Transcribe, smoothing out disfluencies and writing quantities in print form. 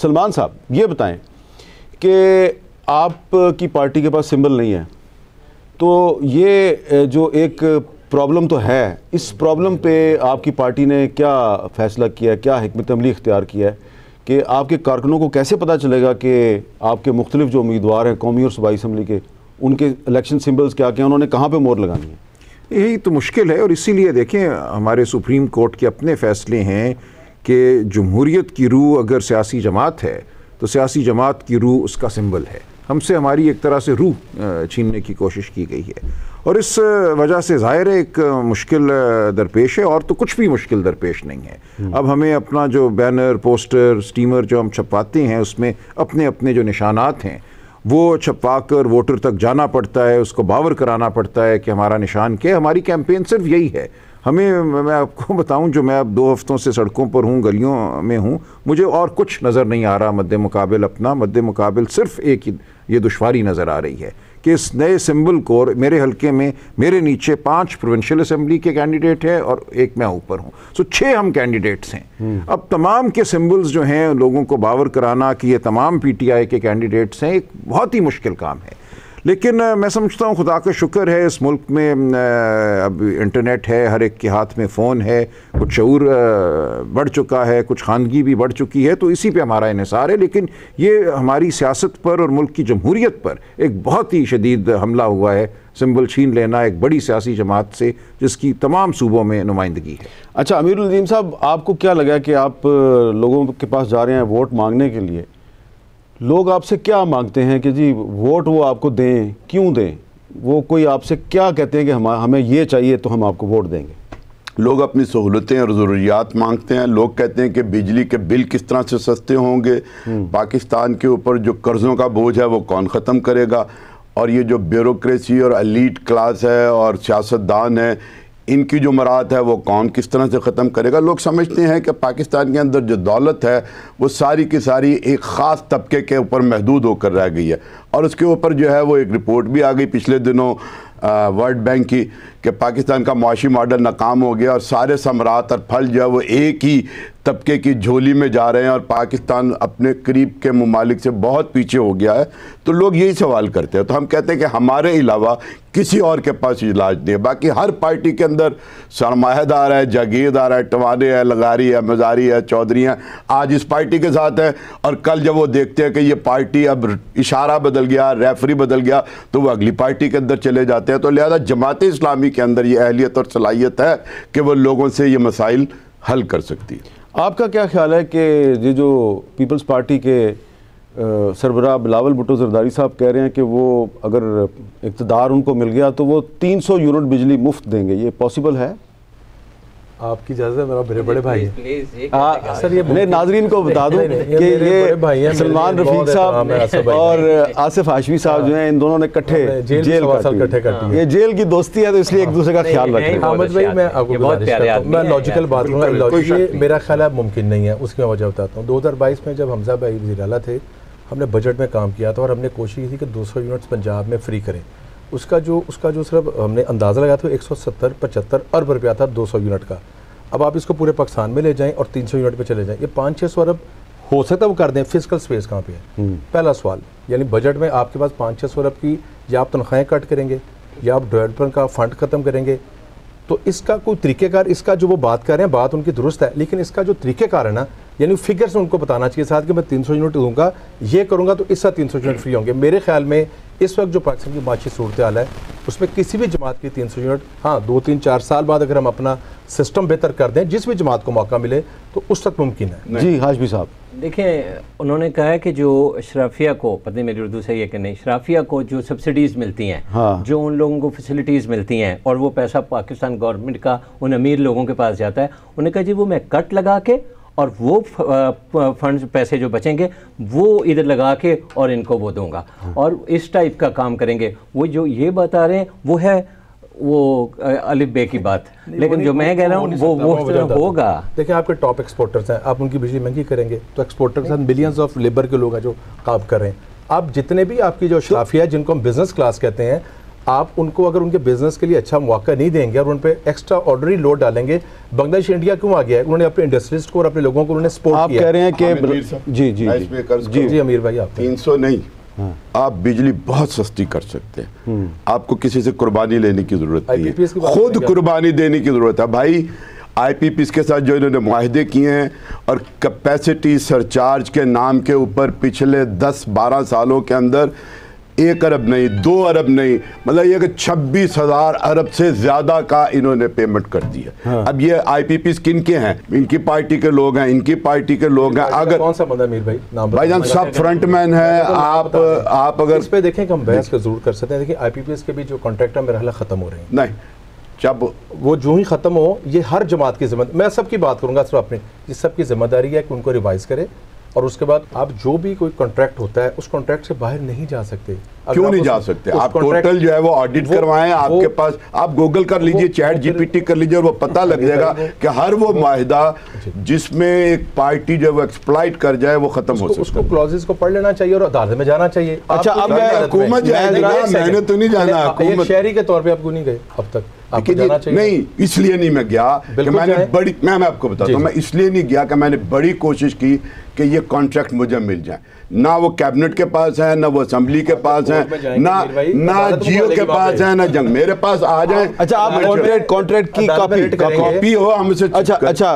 सलमान साहब ये बताएं कि आपकी पार्टी के पास सिंबल नहीं है, तो ये जो एक प्रॉब्लम तो है, इस प्रॉब्लम पे आपकी पार्टी ने क्या फ़ैसला किया, क्या हिकमत अमली इख्तियार किया है कि आपके कारकुनों को कैसे पता चलेगा कि आपके मुख्तलिफ जो उम्मीदवार हैं कौमी और सूबाई असम्बली के, उनके इलेक्शन सिंबल्स क्या क्या, उन्होंने कहाँ पे मोहर लगानी है? यही तो मुश्किल है, और इसीलिए देखें हमारे सुप्रीम कोर्ट के अपने फ़ैसले हैं कि जमहूरियत की रूह अगर सियासी जमात है तो सियासी जमात की रूह उसका सिंबल है। हमसे हमारी एक तरह से रूह छीनने की कोशिश की गई है, और इस वजह से ज़ाहिर है एक मुश्किल दरपेश है, और तो कुछ भी मुश्किल दरपेश नहीं है। अब हमें अपना जो बैनर, पोस्टर, स्टीमर जो हम छपवाते हैं उसमें अपने अपने जो निशानात हैं वो छपवा कर वोटर तक जाना पड़ता है, उसको बावर कराना पड़ता है कि हमारा निशान क्या है। हमारी कैंपेन सिर्फ यही है। हमें, मैं आपको बताऊं, जो मैं अब 2 हफ्तों से सड़कों पर हूं, गलियों में हूं, मुझे और कुछ नज़र नहीं आ रहा मद्दे मुकाबिल अपना, मद्दे मुकाबिल सिर्फ एक ही ये दुश्वारी नज़र आ रही है कि इस नए सिंबल को, मेरे हलके में मेरे नीचे 5 प्रोविंशियल असम्बली के कैंडिडेट हैं और एक मैं ऊपर हूँ, सो 6 हम कैंडिडेट्स हैं। अब तमाम के सिंबल्स जो हैं लोगों को बावर कराना कि ये तमाम PTI के कैंडिडेट्स हैं, एक बहुत ही मुश्किल काम है। लेकिन मैं समझता हूँ खुदा का शुक्र है इस मुल्क में अब इंटरनेट है, हर एक के हाथ में फ़ोन है, कुछ शऊर बढ़ चुका है, कुछ खानगी भी बढ़ चुकी है, तो इसी पे हमारा इन्हिसार है। लेकिन ये हमारी सियासत पर और मुल्क की जमहूरियत पर एक बहुत ही शदीद हमला हुआ है, सिंबल छीन लेना एक बड़ी सियासी जमात से जिसकी तमाम सूबों में नुमाइंदगी है। अच्छा अमीरुल नदीम साहब, आपको क्या लगा कि आप लोगों के पास जा रहे हैं वोट मांगने के लिए, लोग आपसे क्या मांगते हैं कि जी वोट वो आपको दें, क्यों दें? वो कोई आपसे क्या कहते हैं कि हमें ये चाहिए तो हम आपको वोट देंगे? लोग अपनी सहूलतें और ज़रूरियात मांगते हैं। लोग कहते हैं कि बिजली के बिल किस तरह से सस्ते होंगे, पाकिस्तान के ऊपर जो कर्ज़ों का बोझ है वो कौन ख़त्म करेगा, और ये जो ब्यूरोक्रेसी और एलीट क्लास है और सियासतदान है, इनकी जो मराद है वो कौन किस तरह से ख़त्म करेगा। लोग समझते हैं कि पाकिस्तान के अंदर जो दौलत है वो सारी की सारी एक ख़ास तबके के ऊपर महदूद होकर रह गई है, और उसके ऊपर जो है वो एक रिपोर्ट भी आ गई पिछले दिनों वर्ल्ड बैंक की कि पाकिस्तान का मुआशी मॉडल नाकाम हो गया और सारे समरात और फल जो है वो एक ही तबके की झोली में जा रहे हैं, और पाकिस्तान अपने करीब के ममालिक से बहुत पीछे हो गया है। तो लोग यही सवाल करते हैं, तो हम कहते हैं कि हमारे अलावा किसी और के पास इलाज नहीं है। बाकी हर पार्टी के अंदर सरमायादार है, जागीरदार है, टवाने है, लगारी है, मजारी है, चौधरी हैं, आज इस पार्टी के साथ है, और कल जब वो देखते हैं कि ये पार्टी अब इशारा बदल गया, रेफरी बदल गया, तो वो अगली पार्टी के अंदर चले जाते हैं। तो लिहाजा जमात इस्लामी के अंदर ये अहलियत और सलाहियत है कि वो लोगों से ये मसाइल हल कर सकती है। आपका क्या ख्याल है कि ये जो पीपल्स पार्टी के सरबराह बिलावल भुट्टो जरदारी साहब कह रहे हैं कि वो अगर इक़्तिदार उनको मिल गया तो वो 300 यूनिट बिजली मुफ्त देंगे, ये पॉसिबल है? आपकी इजाज़त है, मेरा बड़े बड़े भाई है सर, ये मैं नाजरीन को बता दूं कि ये सलमान रफीक साहब और आसिफ हाशमी साहब जो हैं, इन दोनों ने इकट्ठे जेल काटी। ये जेल की दोस्ती है, तो इसलिए एक दूसरे का ख्याल रखें। अहमद भाई, मैं आपको मैं लॉजिकल बात करूँगा, मेरा ख्याल है मुमकिन नहीं है। उसकी मैं वजह बताता हूँ। 2022 में जब हमजा भाई वज़ीर आला थे, हमने बजट में काम किया था और हमने कोशिश की थी कि 200 यूनिट्स पंजाब में फ्री करें। उसका जो सिर्फ हमने अंदाज़ा लगाया था 170-75 अरब रुपया था 200 यूनिट का। अब आप इसको पूरे पाकिस्तान में ले जाएं और 300 यूनिट पे चले जाएं, ये 500-600 अरब हो सकता है वो कर दें। फिजिकल स्पेस कहाँ पे है? पहला सवाल, यानी बजट में आपके पास 500-600 अरब की या आप तनख्वाहें कट करेंगे या आप डेवलपमेंट का फ़ंड ख़त्म करेंगे, तो इसका कोई तरीक़ेकार, इसका जो वो बात कर रहे हैं बात उनकी दुरुस्त है, लेकिन इसका जो तरीक़ेकार है ना, यानी फिगर्स उनको बताना चाहिए साथ कि मैं 300 यूनिट दूंगा, ये करूंगा तो इससे 300 यूनिट फ्री होंगे। मेरे ख्याल में इस वक्त जो पाकिस्तान की माशी सूरत हाल है उसमें किसी भी जमात की 300 यूनिट, हाँ 2-3-4 साल बाद अगर हम अपना सिस्टम बेहतर कर दें, जिस भी जमात को मौका मिले, तो उस तक मुमकिन है। जी हाशमी साहब, देखिए उन्होंने कहा है कि जो शराफिया को, पता नहीं मेरी उर्दू सही है कि नहीं, शराफिया को जो सब्सिडीज़ मिलती हैं, हाँ, जो उन लोगों को फैसिलिटीज़ मिलती हैं और वो पैसा पाकिस्तान गवर्नमेंट का उन अमीर लोगों के पास जाता है, उन्होंने कहा जी वो मैं कट लगा के और वो फंड्स पैसे जो बचेंगे वो इधर लगा के और इनको वो दूंगा, और इस टाइप का काम करेंगे। वो जो ये बता रहे हैं वो है वो अलिफ बे की बात, लेकिन जो मैं कह रहा हूँ वो होगा। देखिए आपके टॉप एक्सपोर्टर्स हैं, आप उनकी बिजली महंगी करेंगे तो एक्सपोर्टर के साथ मिलियंस ऑफ लेबर के लोग हैं जो काम कर रहे हैं। आप जितने भी आपकी जो शराफिया है जिनको हम बिजनेस क्लास कहते हैं, आप उनको अगर उनके बिजनेस के लिए अच्छा मौका नहीं देंगे और उन पे एक्स्ट्रा ऑर्डनरी लोड डालेंगे, बांग्लादेश इंडिया क्यों आ गया है? उन्होंने अपने इंडस्ट्रियलिस्ट को और अपने लोगों को उन्होंने सपोर्ट किया। आप कह रहे हैं कि जी जी जी जी अमीर भाई, आप 300 नहीं, आप बिजली बहुत सस्ती कर सकते हैं। आपको किसी से कुर्बानी लेने की जरूरत नहीं है, खुद कुर्बानी देने की जरूरत है भाई। IPPs के साथ जो इन्होंने मुआहदे किए हैं और कैपेसिटी सरचार्ज के नाम के ऊपर पिछले 10-12 सालों के अंदर 1 अरब नहीं, 2 अरब नहीं, मतलब ये कि 26,000 अरब से ज्यादा का इन्होंने पेमेंट कर दिया। हाँ। अब ये IPPs किन के हैं? इनकी पार्टी के लोग हैं, इनकी पार्टी के लोग हैं। अगर कौन सा बंदा मीर भाई नाम भाईजान सब फ्रंटमैन है। आप अगर इस पे देखें कि हम बहस का जरूर कर सकते हैं। देखिए IPPs के भी जो कॉन्ट्रैक्टर मेरा ख्याल खत्म हो रहे हैं। नहीं, जब वो जो ही खत्म हो, ये हर जमात की जिम्मेदारी, मैं सबकी बात करूंगा सिर्फ अपनी, ये सबकी जिम्मेदारी है कि उनको रिवाइज करे और उसके बाद आप जो भी कोई कॉन्ट्रैक्ट होता है उस कॉन्ट्रैक्ट से बाहर नहीं जा सकते। क्यों नहीं जा सकते? आप टोटल जो है वो ऑडिट करवाएं, आपके पास आप गूगल कर लीजिए, चैट GPT कर लीजिए और वो पता लग जाएगा कि हर वो माहिदा जिसमें एक पार्टी जो वो एक्सप्लॉइट कर जाए वो खत्म हो सकता है। उसको क्लॉजेस को पढ़ लेना चाहिए और अदालत में जाना चाहिए। अच्छा, अब हुकूमत मैंने तो नहीं जाना, हुकूमत शहरी के तौर पे आपको नहीं गए अब तक, आपको जाना चाहिए। नहीं, इसलिए नहीं मैं गया कि मैंने बड़ी, मैं आपको बताता हूँ, मैं इसलिए नहीं गया कि मैंने बड़ी कोशिश की कि ये कॉन्ट्रैक्ट मुझे मिल जाए। ना वो कैबिनेट के पास है, ना वो असेंबली के पास है, ना जियो के पास है, ना जंग, मेरे पास आ जाए। अच्छा, आप कॉन्ट्रैक्ट की कॉपी हो हमसे। अच्छा,